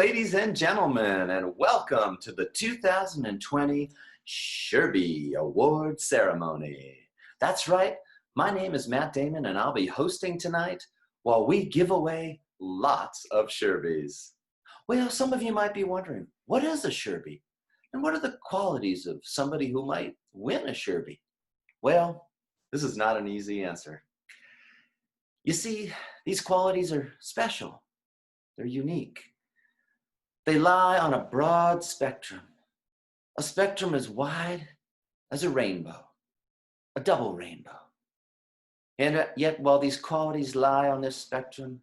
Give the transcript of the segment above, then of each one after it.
ladies and gentlemen, and welcome to the 2020 Sherbie Awards ceremony. That's right, my name is Matt Damon, and I'll be hosting tonight while we give away lots of Sherbies. Well, some of you might be wondering, what is a Sherbie? And what are the qualities of somebody who might win a Sherbie? Well, this is not an easy answer. You see, these qualities are special. They're unique. They lie on a broad spectrum, a spectrum as wide as a rainbow, a double rainbow. And yet, while these qualities lie on this spectrum,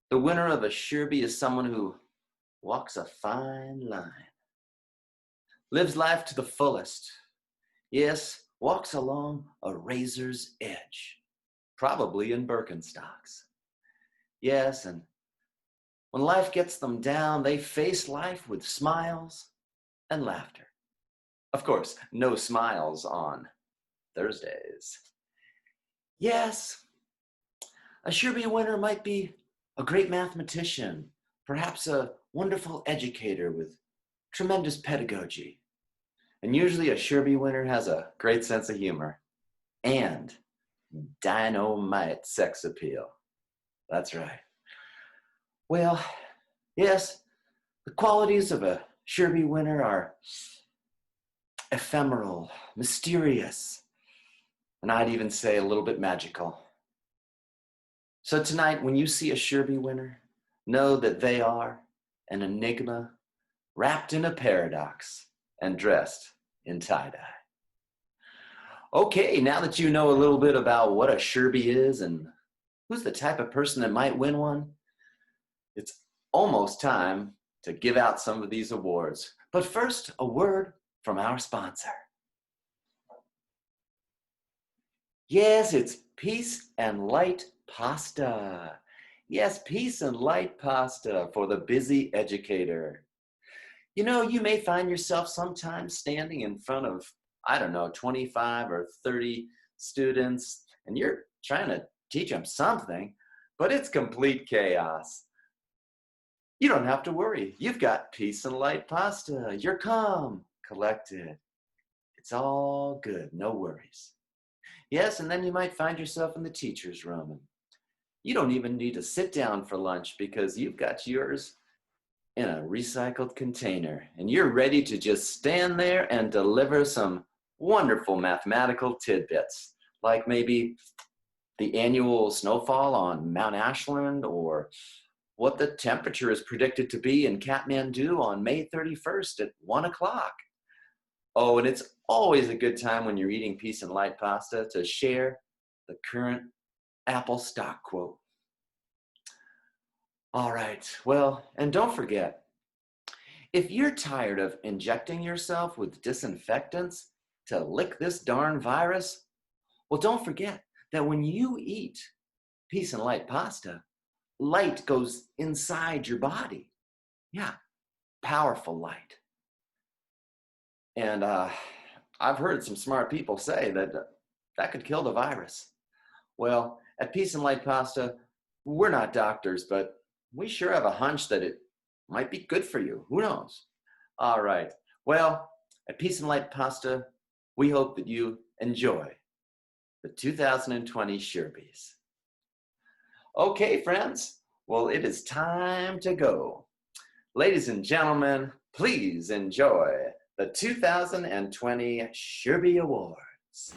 the winner of a Sherbie is someone who walks a fine line, lives life to the fullest, yes, walks along a razor's edge, probably in Birkenstocks. Yes, and when life gets them down, they face life with smiles and laughter. Of course, no smiles on Thursdays. Yes, a Sherbie winner might be a great mathematician, perhaps a wonderful educator with tremendous pedagogy. And usually a Sherbie winner has a great sense of humor and dynamite sex appeal. That's right. Well, yes, the qualities of a Sherbie winner are ephemeral, mysterious, and I'd even say a little bit magical. So tonight, when you see a Sherbie winner, know that they are an enigma wrapped in a paradox and dressed in tie-dye. Okay, now that you know a little bit about what a Sherbie is and who's the type of person that might win one, it's almost time to give out some of these awards. But first, a word from our sponsor. Yes, it's Peace and Light Pasta. Yes, Peace and Light Pasta for the busy educator. You know, you may find yourself sometimes standing in front of, 25 or 30 students, and you're trying to teach them something, but it's complete chaos. You don't have to worry. You've got Peace and Light Pasta. You're calm, collected. It's all good, no worries. Yes, and then you might find yourself in the teacher's room. And you don't even need to sit down for lunch because you've got yours in a recycled container. And you're ready to just stand there and deliver some wonderful mathematical tidbits, like maybe the annual snowfall on Mount Ashland, or what the temperature is predicted to be in Kathmandu on May 31st at 1 o'clock. Oh, and it's always a good time when you're eating Peace and Light Pasta to share the current Apple stock quote. All right, well, and don't forget, if you're tired of injecting yourself with disinfectants to lick this darn virus, well, don't forget that when you eat Peace and Light Pasta, light goes inside your body. Yeah, powerful light. And I've heard some smart people say that that could kill the virus. Well, at Peace and Light Pasta, we're not doctors, but we sure have a hunch that it might be good for you. Who knows? All right. Well, at Peace and Light Pasta, we hope that you enjoy the 2020 Sherbies. Okay, friends. Well, it is time to go. Ladies and gentlemen, please enjoy the 2020 Sherbie Awards.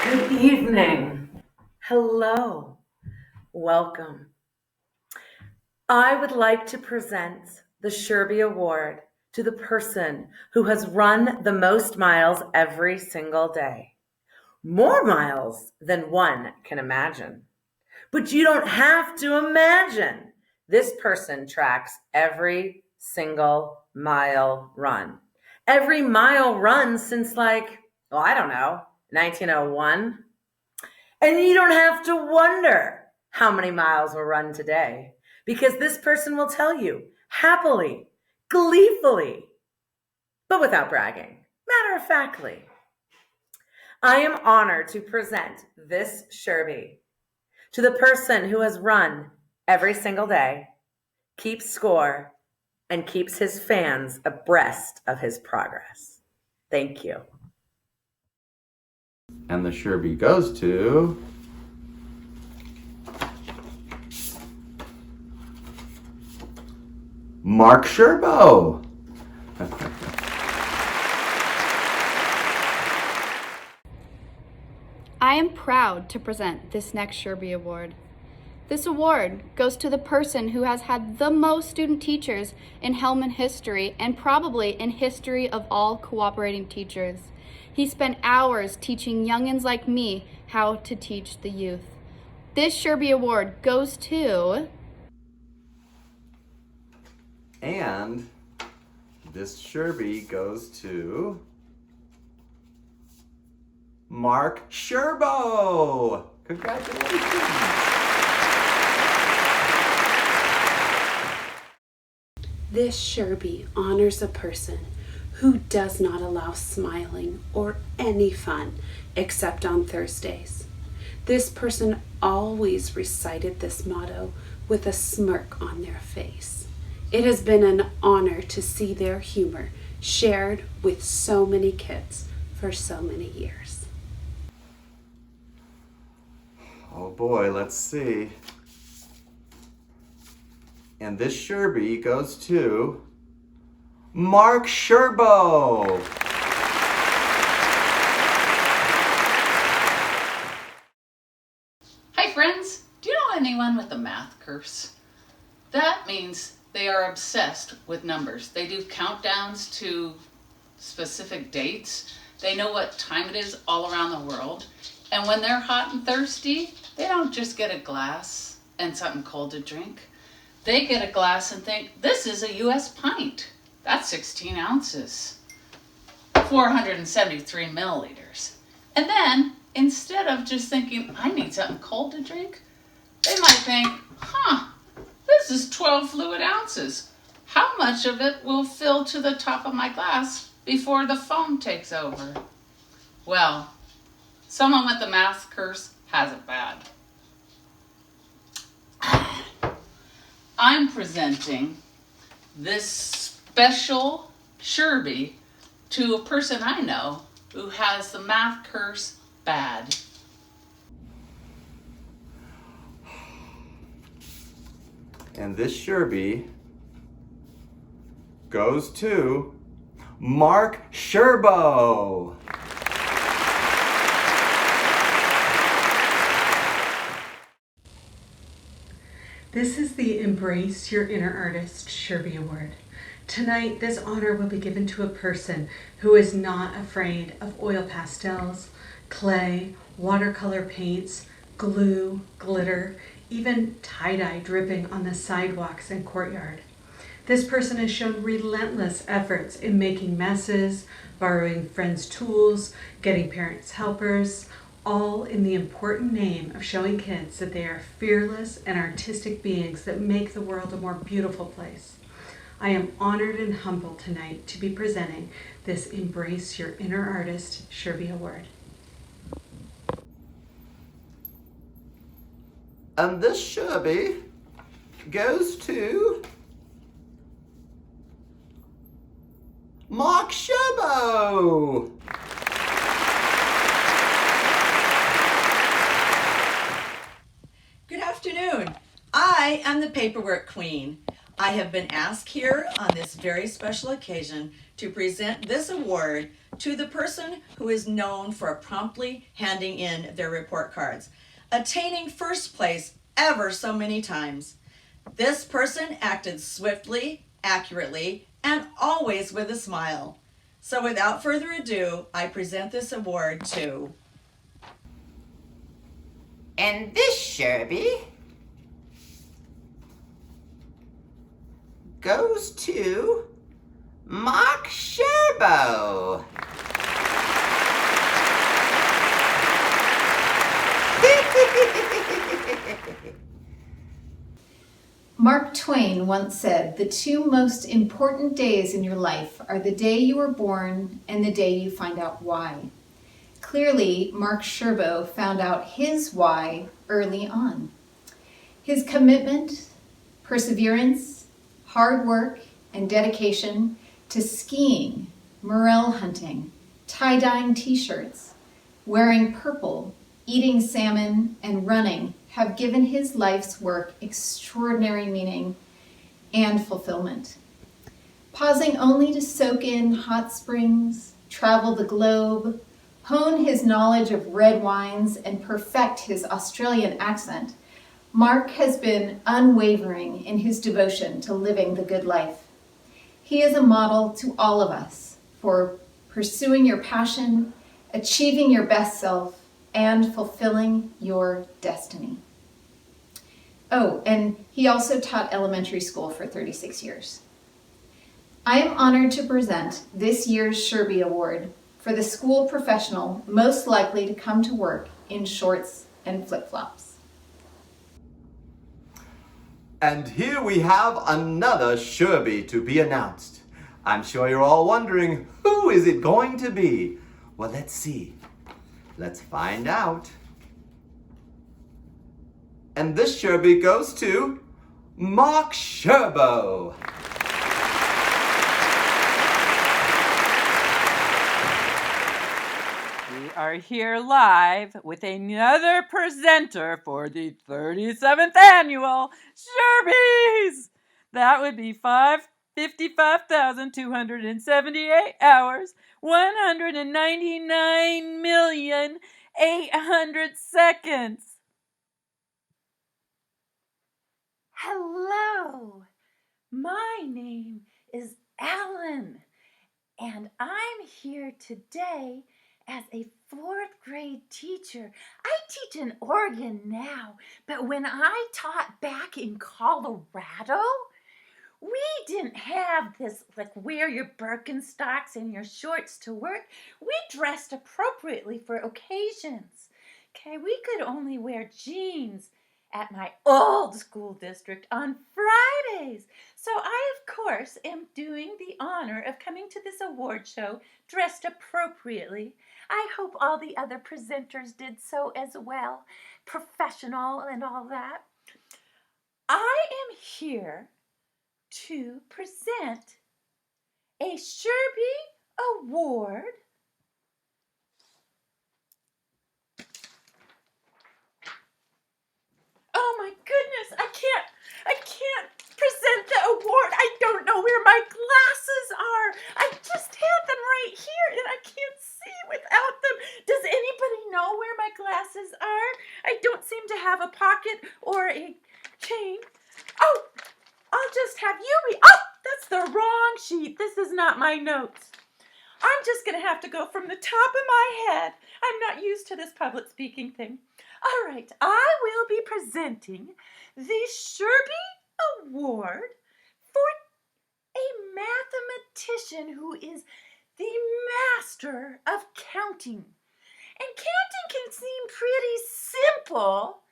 Good evening. Hello. Welcome. I would like to present the Sherbie Award to the person who has run the most miles every single day. More miles than one can imagine. But you don't have to imagine. This person tracks every single mile run. Every mile run since 1901. And you don't have to wonder how many miles were run today, because this person will tell you happily, gleefully, but without bragging, matter-of-factly. I am honored to present this Sherbie to the person who has run every single day, keeps score, and keeps his fans abreast of his progress. Thank you. And the Sherbie goes to Mark Sherbow. I am proud to present this next Sherbie Award. This award goes to the person who has had the most student teachers in Helman history and probably in history of all cooperating teachers. He spent hours teaching youngins like me how to teach the youth. This Sherbie Award goes to... And this Sherbie goes to Mark Sherbow. Congratulations. This Sherbie honors a person who does not allow smiling or any fun except on Thursdays. This person always recited this motto with a smirk on their face. It has been an honor to see their humor shared with so many kids for so many years. Oh boy, let's see. And this Sherbie goes to Mark Sherbow. Hi friends, do you know anyone with a math curse? That means they are obsessed with numbers. They do countdowns to specific dates. They know what time it is all around the world. And when they're hot and thirsty, they don't just get a glass and something cold to drink. They get a glass and think, this is a US pint. That's 16 ounces, 473 milliliters. And then, instead of just thinking, I need something cold to drink, they might think, this is 12 fluid ounces. How much of it will fill to the top of my glass before the foam takes over? Well, someone with the math curse has it bad. I'm presenting this special Sherbie to a person I know who has the math curse bad. And this Sherbie goes to Mark Sherbow. This is the Embrace Your Inner Artist Sherbie Award. Tonight, this honor will be given to a person who is not afraid of oil pastels, clay, watercolor paints, glue, glitter, even tie-dye dripping on the sidewalks and courtyard. This person has shown relentless efforts in making messes, borrowing friends' tools, getting parents' helpers, all in the important name of showing kids that they are fearless and artistic beings that make the world a more beautiful place. I am honored and humbled tonight to be presenting this Embrace Your Inner Artist Sherbie Award. And this Sherbie goes to Mark Sherbow. Good afternoon. I am the paperwork queen. I have been asked here on this very special occasion to present this award to the person who is known for promptly handing in their report cards, attaining first place ever so many times. This person acted swiftly, accurately, and always with a smile. So without further ado, I present this award to... And this Sherbie goes to Mark Sherbow. Mark Twain once said, "The two most important days in your life are the day you were born and the day you find out why." Clearly, Mark Sherbow found out his why early on. His commitment, perseverance, hard work, and dedication to skiing, morel hunting, tie-dyeing t-shirts, wearing purple, eating salmon, and running have given his life's work extraordinary meaning and fulfillment. Pausing only to soak in hot springs, travel the globe, hone his knowledge of red wines, and perfect his Australian accent, Mark has been unwavering in his devotion to living the good life. He is a model to all of us for pursuing your passion, achieving your best self, and fulfilling your destiny. Oh, and he also taught elementary school for 36 years. I am honored to present this year's Sherbie Award for the school professional most likely to come to work in shorts and flip-flops. And here we have another Sherbie to be announced. I'm sure you're all wondering, who is it going to be? Well, let's see. Let's find out. And this Sherbie goes to Mark Sherbow. We are here live with another presenter for the 37th annual Sherbies. That would be 55,278 hours, 199,800,000 seconds. Hello, my name is Alan, and I'm here today as a fourth grade teacher. I teach in Oregon now, but when I taught back in Colorado, we didn't have this, like, wear your Birkenstocks and your shorts to work. We dressed appropriately for occasions. Okay, we could only wear jeans at my old school district on Fridays. So I, of course, am doing the honor of coming to this award show dressed appropriately. I hope all the other presenters did so as well, professional and all that. I am here to present a Sherbie Award Oh my goodness, I can't present the award. I don't know where my glasses are. I just had them right here and I can't see without them. Does anybody know where my glasses are? I don't seem to have a pocket or a chain. Oh, I'll just have you read. Oh, that's the wrong sheet. This is not my notes. I'm just going to have to go from the top of my head. I'm not used to this public speaking thing. All right, I will be presenting the Sherbie Award for a mathematician who is the master of counting. And counting can seem pretty simple,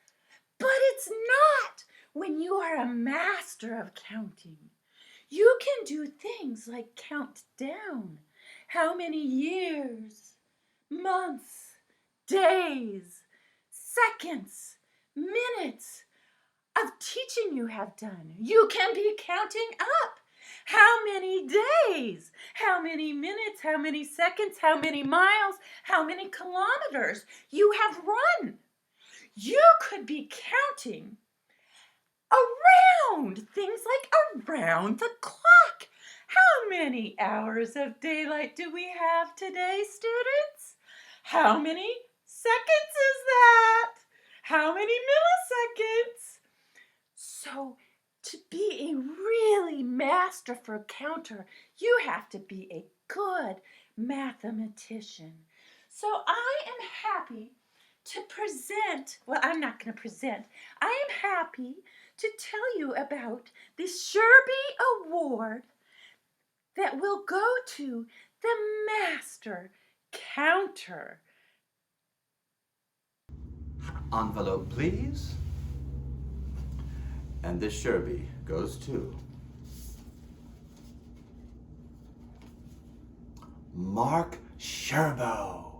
but it's not when you are a master of counting. You can do things like count down how many years, months, days, seconds, minutes of teaching you have done. You can be counting up how many days, how many minutes, how many seconds, how many miles, how many kilometers you have run. You could be counting around things like around the clock. How many hours of daylight do we have today, students? How many seconds is that? How many milliseconds? So to be a really masterful counter, you have to be a good mathematician. So I am happy to present, well, I'm not going to present. I am happy to tell you about the Sherbie Award that will go to the master counter. Envelope, please. And this Sherbie goes to Mark Sherbow.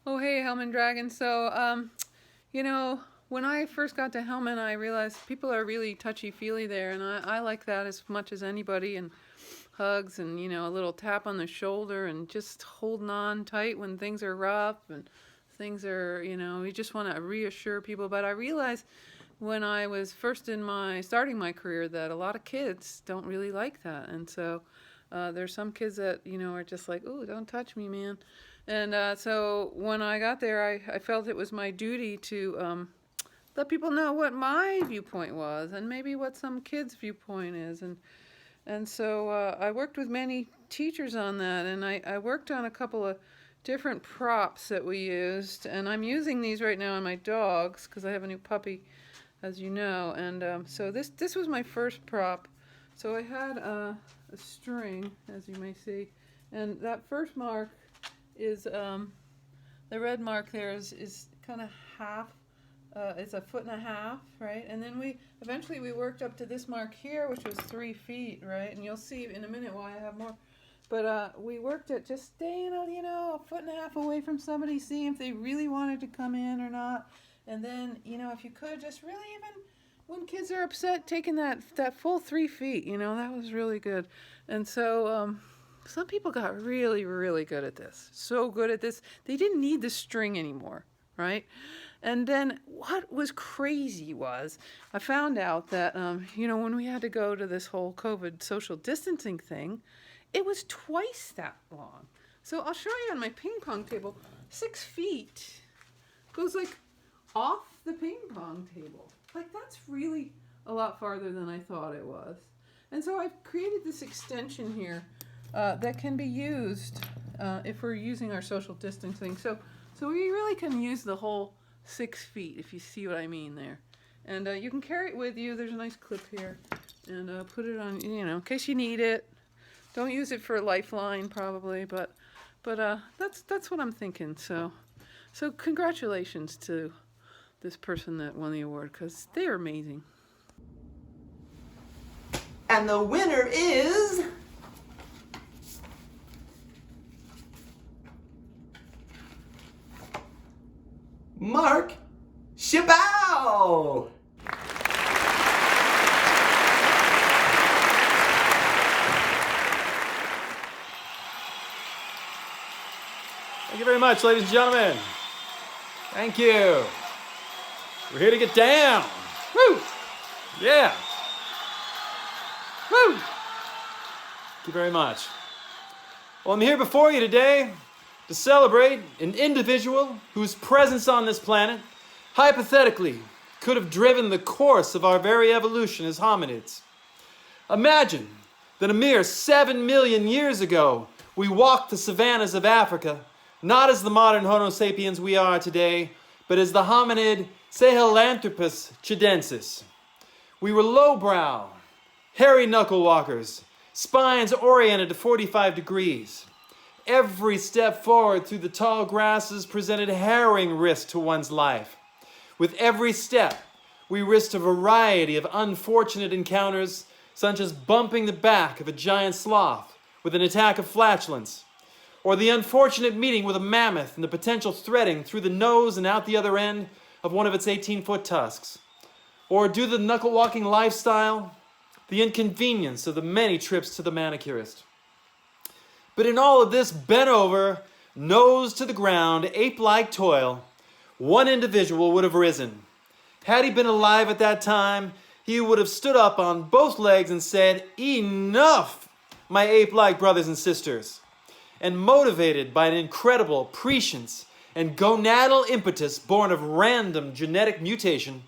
Oh, Helman Dragon. So, when I first got to Helman, I realized people are really touchy-feely there, and I like that as much as anybody, and hugs and, a little tap on the shoulder and just holding on tight when things are rough and things are, you just want to reassure people. But I realized when I was first starting my career that a lot of kids don't really like that. And so there's some kids that, are just like, oh, don't touch me, man. And so when I got there, I felt it was my duty to let people know what my viewpoint was and maybe what some kids' viewpoint is. And so I worked with many teachers on that, and I worked on a couple of different props that we used. And I'm using these right now on my dogs because I have a new puppy, as you know. And so this was my first prop. So I had a string, as you may see. And that first mark is, the red mark there is kind of half. It's 1.5 feet, right? And then we eventually worked up to this mark here, which was 3 feet, right? And you'll see in a minute why I have more. But we worked at just staying, 1.5 feet away from somebody, seeing if they really wanted to come in or not. And then, if you could, just really even when kids are upset, taking that full 3 feet, that was really good. And so some people got really, really good at this. So good at this, they didn't need the string anymore, right? And then what was crazy was I found out that, when we had to go to this whole COVID social distancing thing, it was twice that long. So I'll show you on my ping pong table, 6 feet goes like off the ping pong table. Like that's really a lot farther than I thought it was. And so I've created this extension here that can be used if we're using our social distancing. So we really can use the whole 6 feet, if you see what I mean there. And you can carry it with you. There's a nice clip here. And put it on, in case you need it. Don't use it for a lifeline, probably, but that's what I'm thinking. So congratulations to this person that won the award, because they're amazing. And the winner is... Mark Sherbow! Thank you very much, ladies and gentlemen. Thank you. We're here to get down. Woo! Yeah. Woo! Thank you very much. Well, I'm here before you today to celebrate an individual whose presence on this planet, hypothetically, could have driven the course of our very evolution as hominids. Imagine that a mere 7 million years ago, we walked the savannas of Africa, not as the modern Homo sapiens we are today, but as the hominid Sahelanthropus chidensis. We were lowbrow, hairy knuckle walkers, spines oriented to 45 degrees. Every step forward through the tall grasses presented harrowing risk to one's life. With every step, we risked a variety of unfortunate encounters, such as bumping the back of a giant sloth with an attack of flatulence, or the unfortunate meeting with a mammoth and the potential threading through the nose and out the other end of one of its 18-foot tusks, or due to the knuckle-walking lifestyle, the inconvenience of the many trips to the manicurist. But in all of this bent over, nose to the ground, ape-like toil, one individual would have risen. Had he been alive at that time, he would have stood up on both legs and said, "Enough, my ape-like brothers and sisters." And motivated by an incredible prescience and gonadal impetus born of random genetic mutation,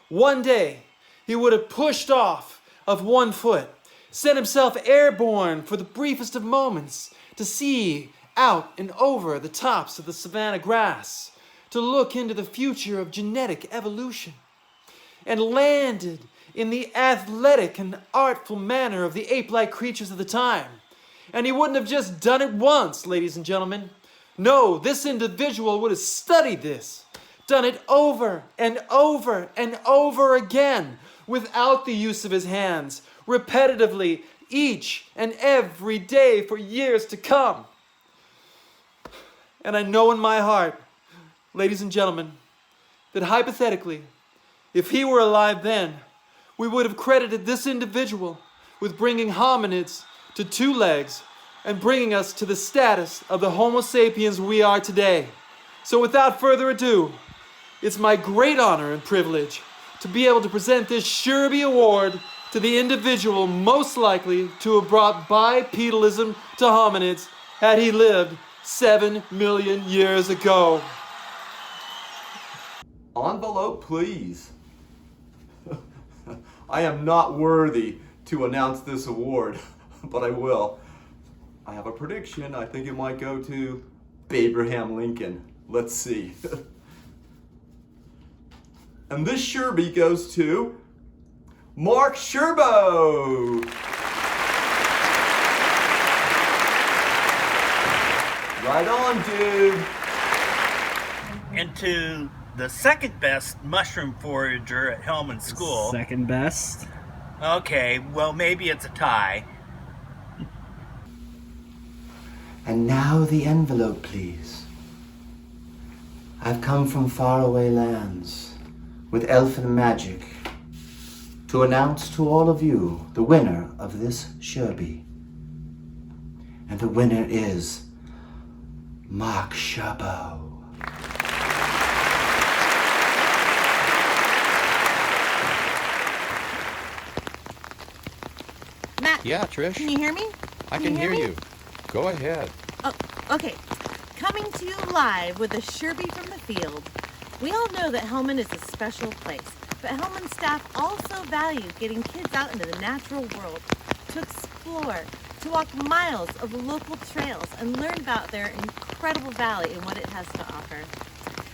one day he would have pushed off of 1 foot, sent himself airborne for the briefest of moments to see out and over the tops of the savanna grass, to look into the future of genetic evolution, and landed in the athletic and artful manner of the ape-like creatures of the time. And he wouldn't have just done it once, ladies and gentlemen. No, this individual would have studied this, done it over and over and over again, without the use of his hands, repetitively, each and every day for years to come. And I know in my heart ladies and gentlemen, that hypothetically, if he were alive then, we would have credited this individual with bringing hominids to 2 legs and bringing us to the status of the Homo sapiens we are today. So without further ado, it's my great honor and privilege to be able to present this Sherbie Award to the individual most likely to have brought bipedalism to hominids had he lived 7 million years ago. Envelope, please. I am not worthy to announce this award, but I will. I have a prediction. I think it might go to Abraham Lincoln. Let's see. And this Sherbie goes to Mark Sherbow. Right on, dude. And to the second best mushroom forager at Helman School. Second best? Okay, well, maybe it's a tie. And now the envelope, please. I've come from faraway lands with elfin magic to announce to all of you the winner of this Sherbie. And the winner is Mark Sherbow. Matt. Yeah, Trish. Can you hear me? I can hear you. Go ahead. Oh, okay. Coming to you live with a Sherbie from the field. We all know that Helman is a special place, but Helman staff also value getting kids out into the natural world to explore, to walk miles of local trails and learn about their incredible valley and what it has to offer.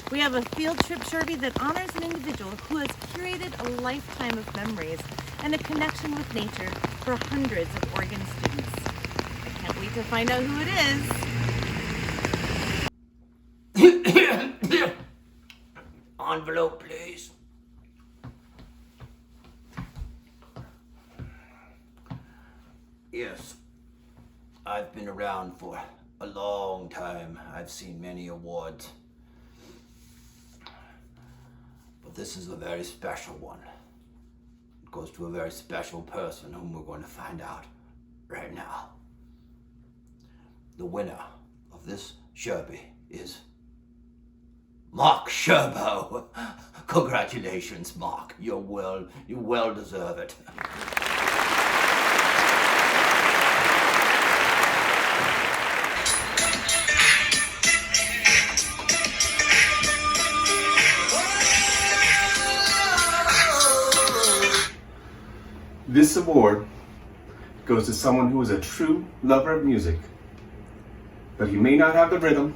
We have a field trip Sherbie that honors an individual who has curated a lifetime of memories and a connection with nature for hundreds of Oregon students. I can't wait to find out who it is. Envelope, please. Yes, I've been around for a long time. I've seen many awards. But this is a very special one. It goes to a very special person whom we're going to find out right now. The winner of this Sherbie is Mark Sherbow. Congratulations, Mark. You well deserve it. This award goes to someone who is a true lover of music, but he may not have the rhythm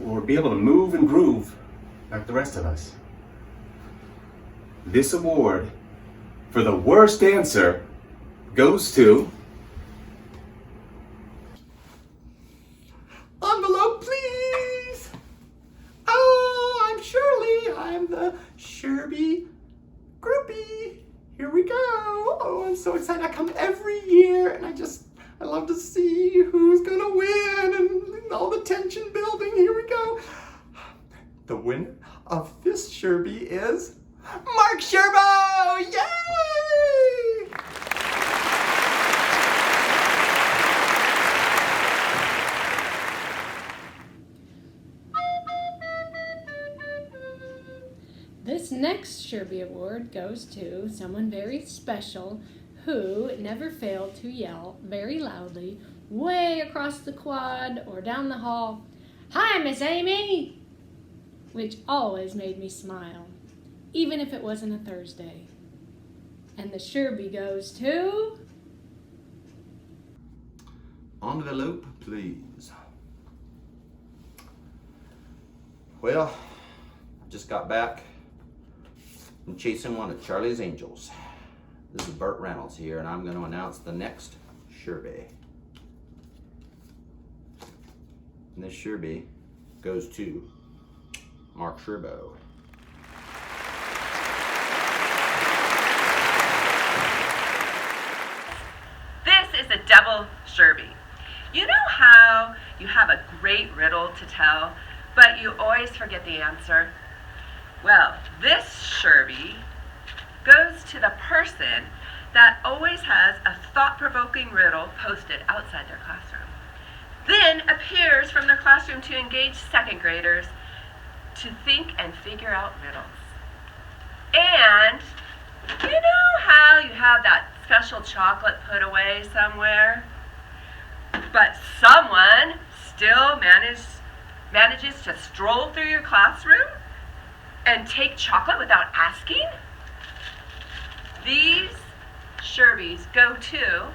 or be able to move and groove like the rest of us. This award for the worst dancer goes to... Envelope, please. Oh, I'm Shirley. I'm the Sherbie groupie. Here we go. Oh, I'm so excited. I come every year and I love to see who's gonna win and all the tension building. Here we go. The winner of this Sherbie is Mark Sherbow. Yay! This next Sherbie Award goes to someone very special who never failed to yell very loudly way across the quad or down the hall, "Hi, Miss Amy!" which always made me smile, even if it wasn't a Thursday. And the Sherbie goes to... Envelope, please. Well, I just got back from chasing one of Charlie's Angels. This is Burt Reynolds here, and I'm going to announce the next Sherbie. And this Sherbie goes to Mark Sherbow. This is a double Sherbie. You know how you have a great riddle to tell, but you always forget the answer. Well, this Sherbie goes to the person that always has a thought-provoking riddle posted outside their classroom, then appears from their classroom to engage second graders to think and figure out riddles. And you know how you have that special chocolate put away somewhere, but someone still manages to stroll through your classroom and take chocolate without asking? These Sherbies go to...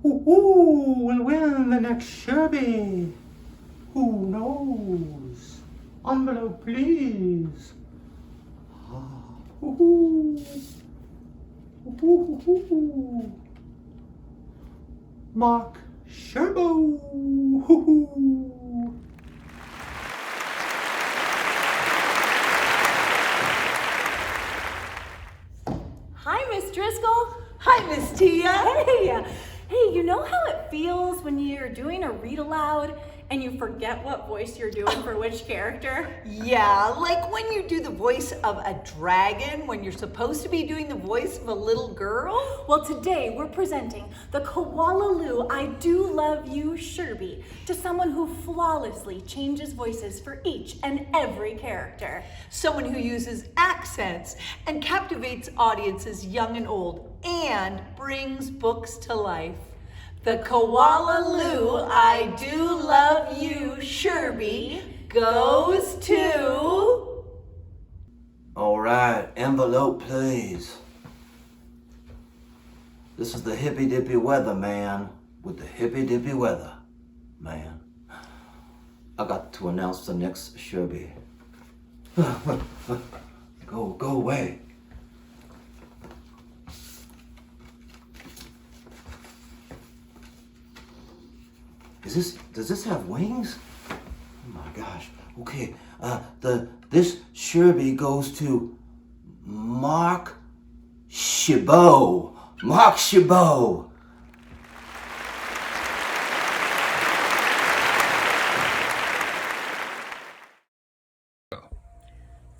Who will win the next Sherbie? Who knows? Envelope, please. Mark Sherbow. Hi, Miss Driscoll. Hi, Miss Tia. Hey, you know how it feels when you're doing a read aloud and you forget what voice you're doing for which character? Yeah, like when you do the voice of a dragon when you're supposed to be doing the voice of a little girl. Well, today we're presenting the Koalaloo I Do Love You Sherbie to someone who flawlessly changes voices for each and every character. Someone who uses accents and captivates audiences young and old and brings books to life. The Koalaloo I Do Love You Sherbie goes to... All right, envelope, please. This is the hippy dippy weather man with the hippy dippy weather man. I got to announce the next Sherbie. Go away. Does this have wings? Oh my gosh. Okay, this Sherbie goes to Mark Sherbow. Mark Sherbow.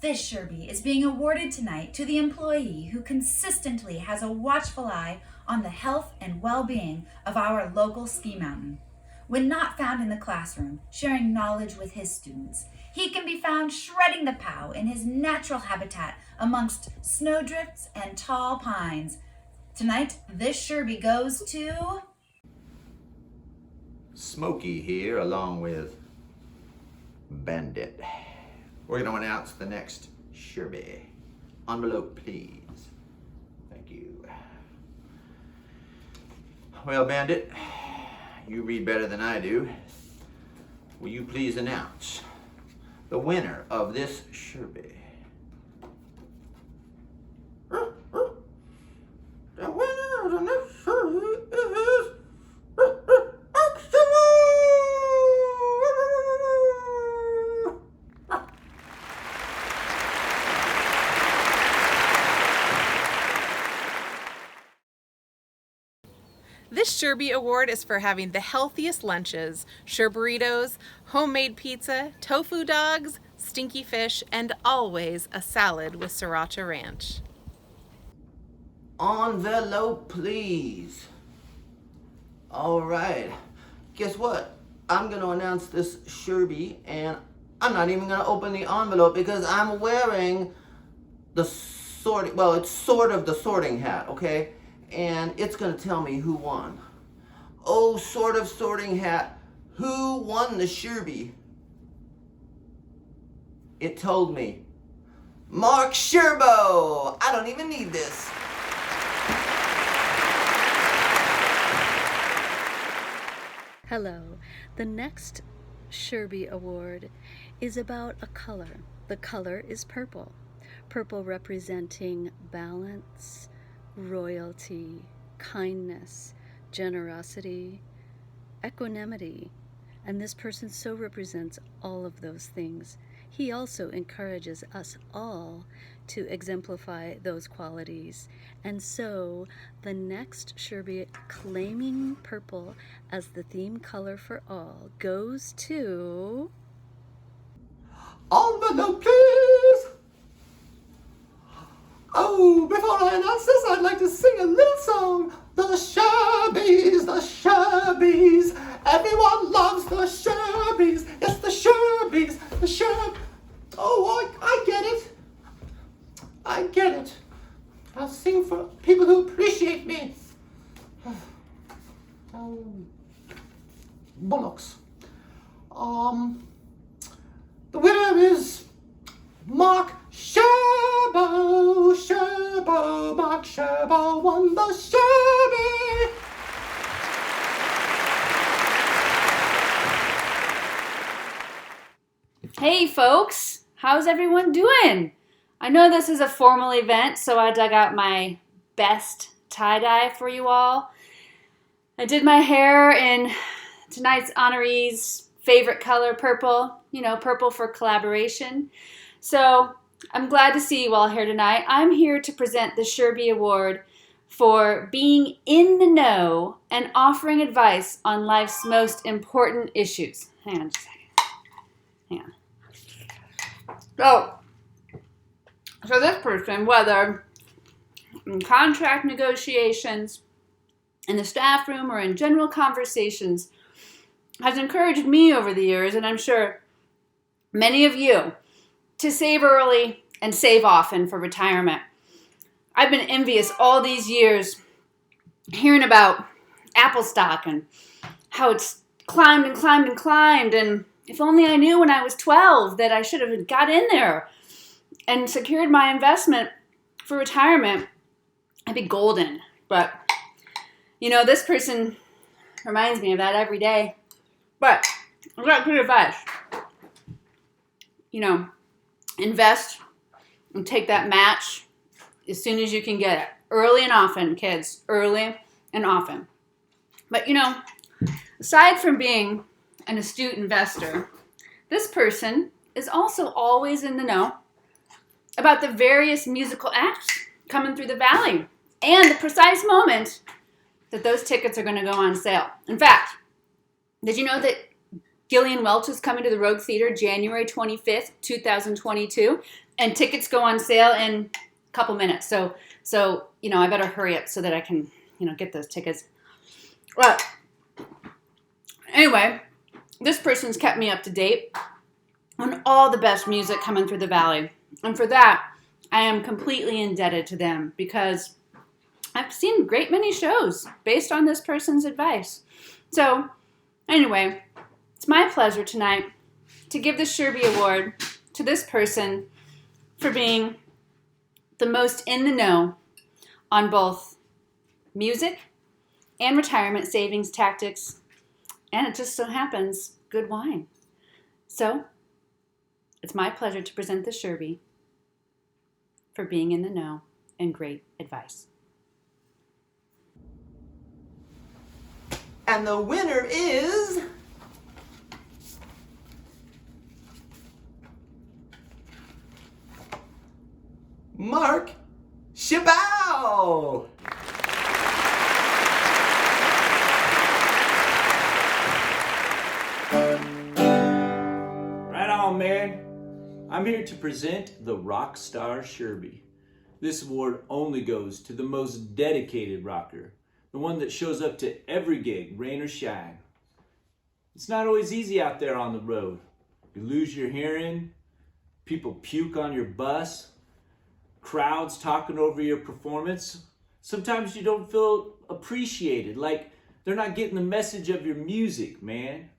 This Sherbie is being awarded tonight to the employee who consistently has a watchful eye on the health and well-being of our local ski mountain. When not found in the classroom, sharing knowledge with his students, he can be found shredding the pow in his natural habitat amongst snowdrifts and tall pines. Tonight, this Sherbie goes to... Smokey here, along with Bandit. We're going to announce the next Sherbie. Envelope, please. Thank you. Well, Bandit, you read better than I do. Will you please announce the winner of this Sherbie? The winner of the next Sherbie is... This Sherbie Award is for having the healthiest lunches: Sherburritos, homemade pizza, tofu dogs, stinky fish, and always a salad with sriracha ranch. Envelope, please. All right. Guess what? I'm going to announce this Sherbie, and I'm not even going to open the envelope because I'm wearing the sorting, well, it's sort of the sorting hat, okay? And it's going to tell me who won. Oh, sort of sorting hat, who won the Sherbie? It told me, Mark Sherbow. I don't even need this. Hello. The next Sherbie Award is about a color. The color is purple. Purple representing balance, royalty, kindness, generosity, equanimity, and this person so represents all of those things. He also encourages us all to exemplify those qualities, and so the next Sherbie, claiming purple as the theme color for all, goes to Envelope, please. Oh, before I announce this, I'd like to sing a little song. The Sherbies, the Sherbies. Everyone loves the Sherbies. Yes, the Sherbies, the Sherb. Oh, I get it. I get it. I'll sing for people who appreciate me. Bollocks. The winner is Mark Sherbow. Sherbow, Mark Sherbow won the Sherbie. Hey folks, how's everyone doing? I know this is a formal event, so I dug out my best tie-dye for you all. I did my hair in tonight's honoree's favorite color, purple. You know, purple for collaboration. So I'm glad to see you all here tonight. I'm here to present the Sherbie Award for being in the know and offering advice on life's most important issues. Hang on just a second. Hang on. So this person, whether in contract negotiations, in the staff room, or in general conversations, has encouraged me over the years, and I'm sure many of you, to save early and save often for retirement. I've been envious all these years hearing about Apple stock and how it's climbed and climbed and climbed, and if only I knew when I was 12 that I should have got in there and secured my investment for retirement, I'd be golden. But, you know, this person reminds me of that every day. But I've got good advice. You know, invest and take that match as soon as you can get it. Early and often, kids. Early and often. But, you know, aside from being an astute investor, this person is also always in the know about the various musical acts coming through the valley and the precise moment that those tickets are going to go on sale. In fact, did you know that Gillian Welch is coming to the Rogue Theater January 25th, 2022, and tickets go on sale in a couple minutes. So you know, I better hurry up so that I can, you know, get those tickets. Well, anyway, this person's kept me up to date on all the best music coming through the valley. And for that, I am completely indebted to them because I've seen a great many shows based on this person's advice. So anyway, it's my pleasure tonight to give the Sherbie Award to this person for being the most in the know on both music and retirement savings tactics, and it just so happens, good wine. So it's my pleasure to present the Sherbie for being in the know and great advice. And the winner is Mark Sherbow. Right on, man. I'm here to present the Rockstar Sherbie. This award only goes to the most dedicated rocker, the one that shows up to every gig, rain or shine. It's not always easy out there on the road. You lose your hearing, people puke on your bus, crowds talking over your performance. Sometimes you don't feel appreciated, like they're not getting the message of your music, man.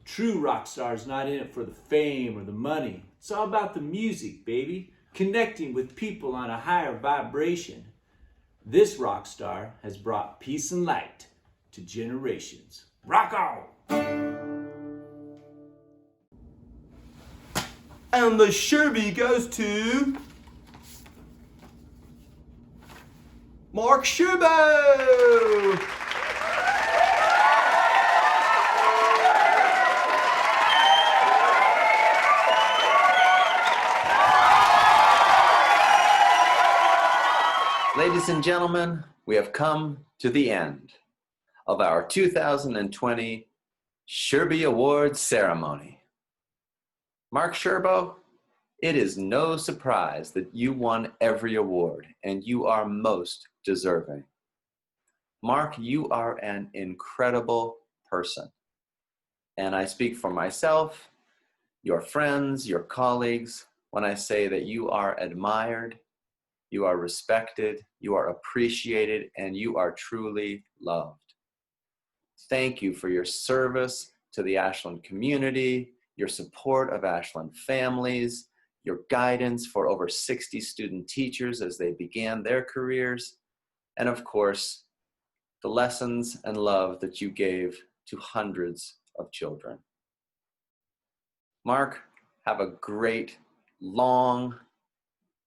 True rock star's not in it for the fame or the money. It's all about the music, baby. Connecting with people on a higher vibration. This rock star has brought peace and light to generations. Rock on! And the Sherbie goes to Mark Sherbow. Ladies and gentlemen, we have come to the end of our 2020 Sherbie Awards ceremony. Mark Sherbow, it is no surprise that you won every award, and you are most deserving. Mark, you are an incredible person. And I speak for myself, your friends, your colleagues, when I say that you are admired, you are respected, you are appreciated, and you are truly loved. Thank you for your service to the Ashland community, your support of Ashland families, your guidance for over 60 student teachers as they began their careers, and of course, the lessons and love that you gave to hundreds of children. Mark, have a great, long,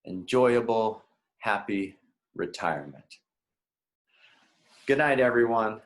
enjoyable, happy retirement. Good night, everyone.